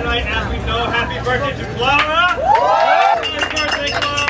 tonight, as we know. Happy birthday to Clara! Happy birthday, Clara!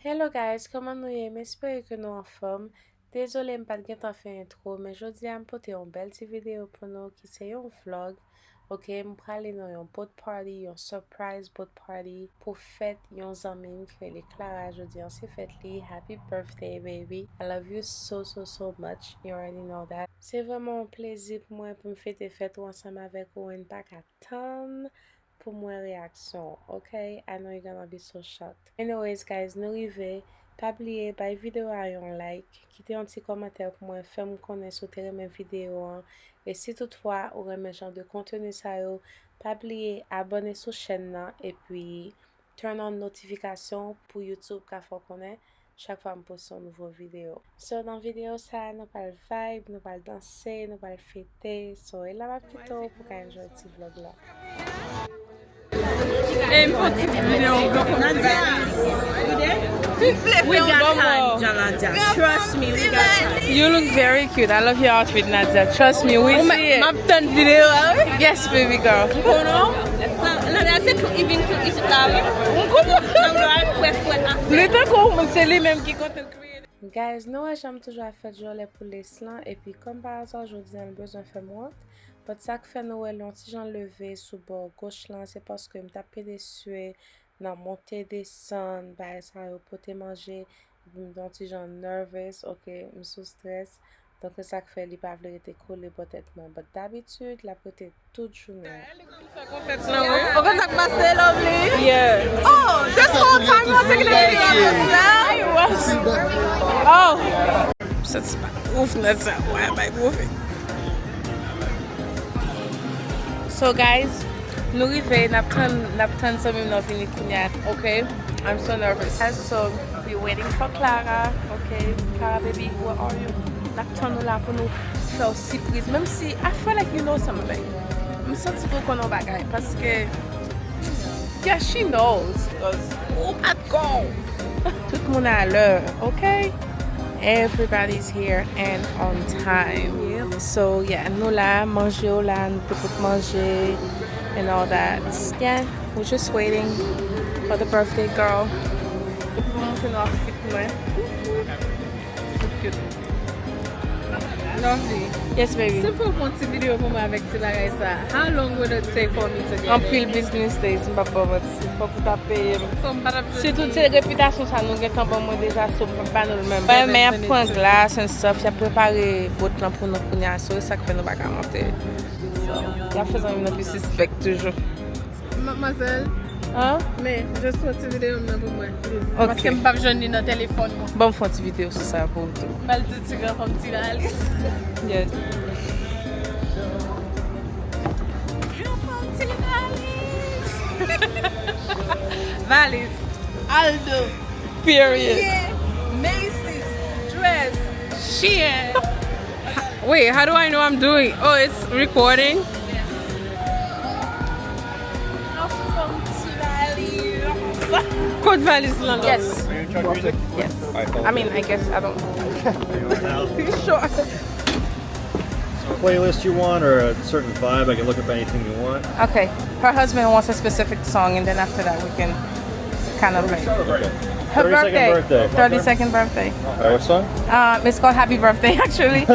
Hello guys, comment nous y est? J'espère que nous en forme. Désolé, je n'ai pas de faire intro, mais je dis à pote une belle petite vidéo pour nous qui c'est un vlog. Ok, je vais aller dans un bote party, un surprise bote party pour fête yon amis qui fait les Kla'S. Je dis, c'est fête li. Happy birthday, baby. I love you so much. You already know that. C'est vraiment un plaisir pour moi pour me fêter fête ensemble avec vous. Une pas qu'à attendre pour moi réaction. Ok, I know you're gonna be so shocked. Anyways, guys, nous arrivons. Pas oublier, by vidéo à un like, quittez un petit commentaire pour moi, faire me connaître sur mes vidéos. Et si toutefois, vous aimez ce genre de contenu, ça pas oublier, abonner sur la chaîne et puis turn on notification pour YouTube, car faut connaître chaque fois que je poste une nouvelle vidéo. So, dans la vidéo, ça, nous parlons vibe, nous parlons danser, nous parlons fêter. So, et là, ma petite pour qu'on enjoy ce vlog là. We got time, Nadia. Trust me, we got time. You look very cute. I love your outfit, Nadia. Trust me, we see it. I've done video. Yes, baby girl. Guys, nous j'aime toujours faire jolie pour les slants et puis comme par hasard, je dis j'ai besoin de faire moi. Mais ça que fait Noël, long si j'en levé sous bord gauche là, c'est parce que me taper des suées, dans monter descendre, bah ça pour te manger, donc si j'en nervous, OK, me sous stress. Donc c'est ça que fait les pas vouloir être collé peut-être mais d'habitude la peut-être toute journée. Oh, can I say lovely? Yeah. Oh, this whole time you're taking a video of yourself? Oh. C'est pas ouf là ça. Why am I moving? So guys, nous arrivons, n'attend ça même dans fini kunyat, okay? I'm so nervous. So we're waiting for Clara, okay? Clara baby, where are you? N'attend nous là pour nous faire surprise, même si I feel like you know something. Je me sens pour qu'on en bagay parce que yeah, she knows. Oh my God. Tout le monde à l'heure, okay? Everybody's here and on time. Yep. So yeah, nous là, manger là, nous pouvons manger and all that. Yeah, we're just waiting for the birthday girl. Lovely. Yes, baby. Simple monthly video for me avec bagay ça. How long would it take for me to get Anpil business days, papa, but faut que tu payes. C'est toute cette réputation ça nous get en bon moi déjà so pas nous même. Mais il prend glace and stuff, il a préparé bote là pour nous connait ça ça que fait nous pas monter. Il a fait ça nous plus suspect toujours. Mademoiselle. Hein? Mais juste une petite vidéo pour moi. Okay. Parce que je ne peux pas joindre dans le téléphone. Bon, faut une vidéo sur ça pour tout. Mal de tigre comme petit valise. Yes. Valise. Aldo. Period. Yeah. Mesi's. Dress. Shein. Wait, how do I know I'm doing? Oh, it's recording? Code valise long. Yes. Are you in charge of music? Yes. Alright, I mean, I guess I don't. Sure. Sure. Playlist you want or a certain vibe? I can look up anything you want. Okay. Her husband wants a specific song, and then after that we can kind of like. Okay. Her 32nd birthday. 32nd birthday. Alright, what song? It's called Happy Birthday, actually.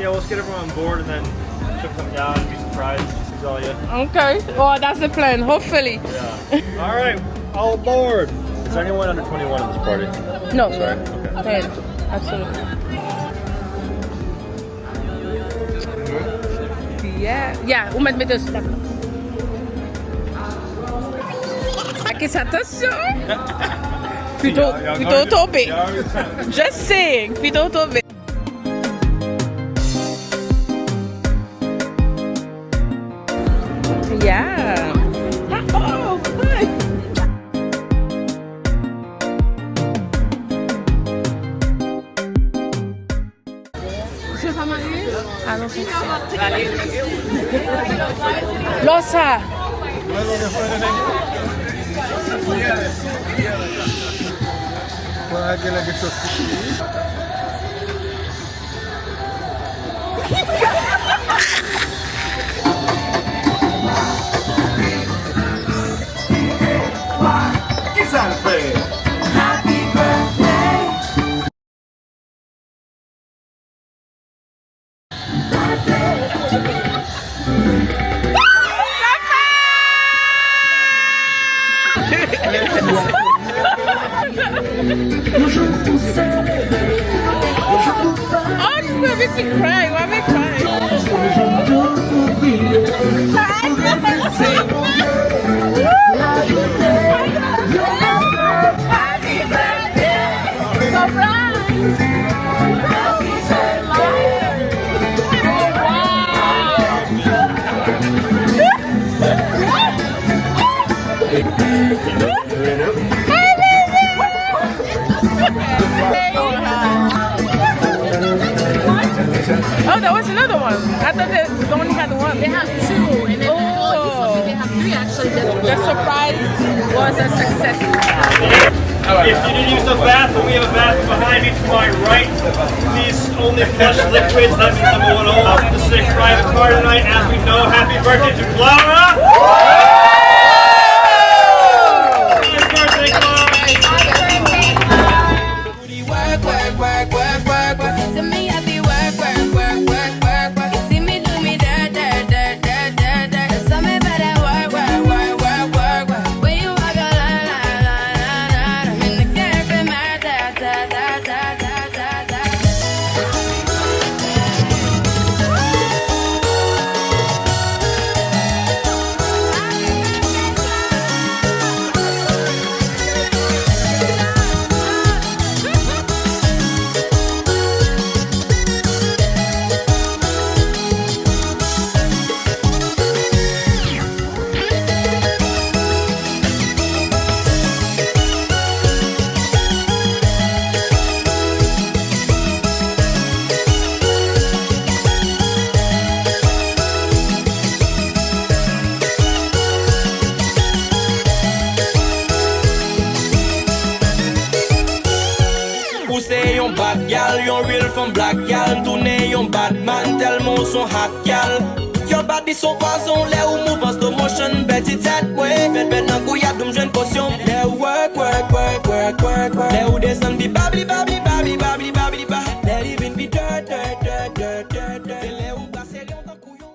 Yeah, let's get everyone on board and then she'll come down and be surprised. She sees all you. Okay. Oh, that's the plan. Hopefully. Yeah. Alright, all aboard. Is there anyone under 21 in this party? No. Sorry. Okay. Right. Absolutely. Yeah, on met mes deux steps. Qu'est-ce attention? Plutôt tombé. Just saying, plutôt tombé. Yeah. Oh, hi. I don't think so. Losa. Para que la que sos. Chi salve? Oh, she's gonna make me cry. Why am I crying? Happy birthday! Surprise! Oh, there was another one. I thought they only had one. They have two, and then you told me they have three actually. The surprise was a success. If you didn't use the bathroom, we have a bathroom behind me to my right. Please only flush liquids. That means number one off the sick private car tonight. As we know, happy birthday to Clara! Happy birthday, Clara! To me, I be work. You see me do me dirt. So me better work. When you walk a line. I'm in the cafe, my da. Ou se yon bad gal, yon real from black gal. Tourne yon bad man, tellement son hot gal. Yon body son poison, le ou move en slow motion. Betty that way, bet nan kou ya doum jwen potion. Le ou work. Le ou descend bi babli ba. Le even bi dirt. Le ou glase yon tan kou yon.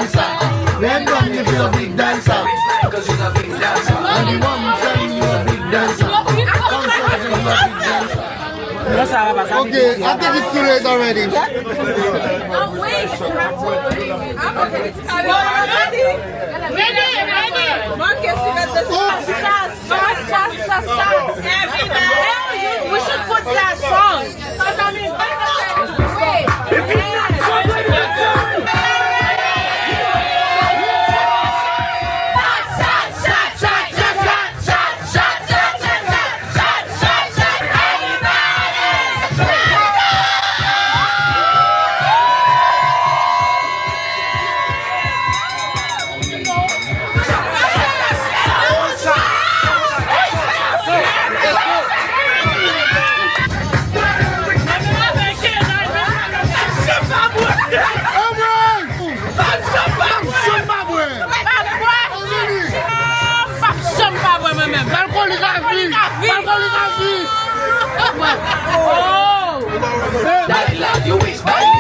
dancer. When done, you feel a big dancer. Cause you're a big dancer. And the woman saying you a big dancer. Come say you a big dancer. Okay, I think it's too late already. Oh, wait. You have to wait. Okay. Ready. Marcus, you got the shots. We should put that song. Wait. You waste my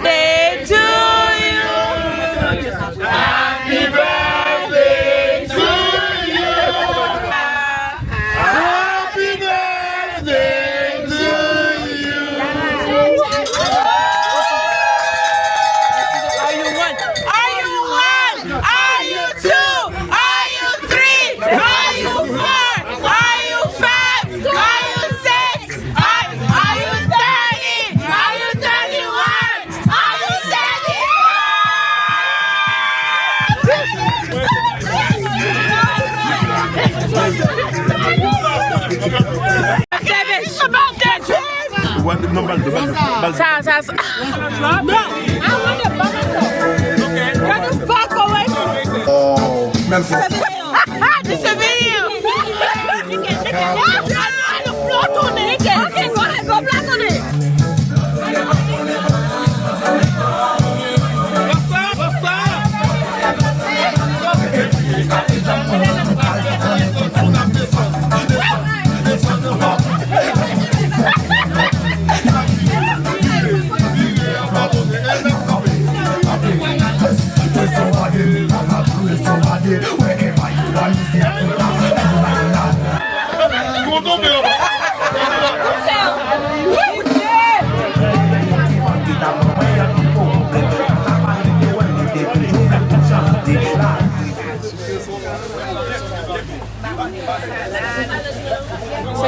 Day to you. Happy birthday to you. Happy birthday to you. Are you one? Are you one? Are you two? Are you three? Are you four? Are you five? Are you six? Are you 30? Are you 31? Are you 30? Want the number, Ça. No, I want the Bato. Can you back away? Oh, même si This is a video. Float on it. Okay, go ahead, go black on it. wherever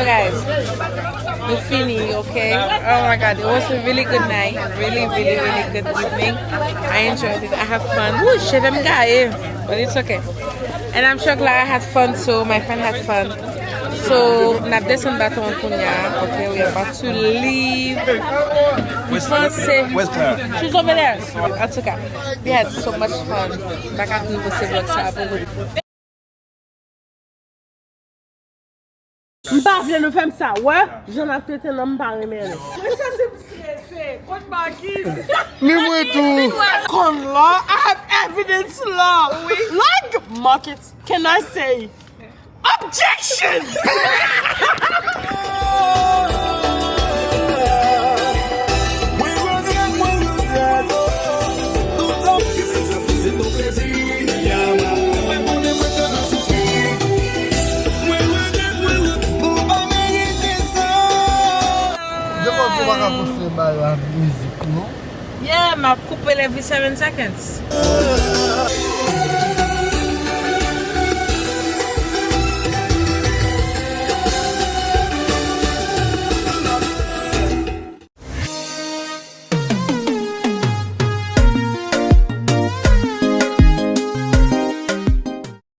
guys, we fini, okay? Oh my god, it was a really good night. Really good evening. I enjoyed it. I had fun. Woo, je vais me garer, but it's okay. And I'm sure Clara had fun too. My friend had fun. So, nap descend Bato en Kunya. Okay, we are about to leave. Where's Clara? She's over there. That's okay. We had so much fun. Back at nous, c'est vlog ça. M'pas vle nou fèm sa, ouais? J'en a tete nan m'pa remene. Mwen sa c'est kon bakis. Mais moi tout. Kon la, I have evidence la. Oui. Like, market, can I say? Objection! Tu vas pousser la musique, non? Yeah, m'a coupé les 7 seconds.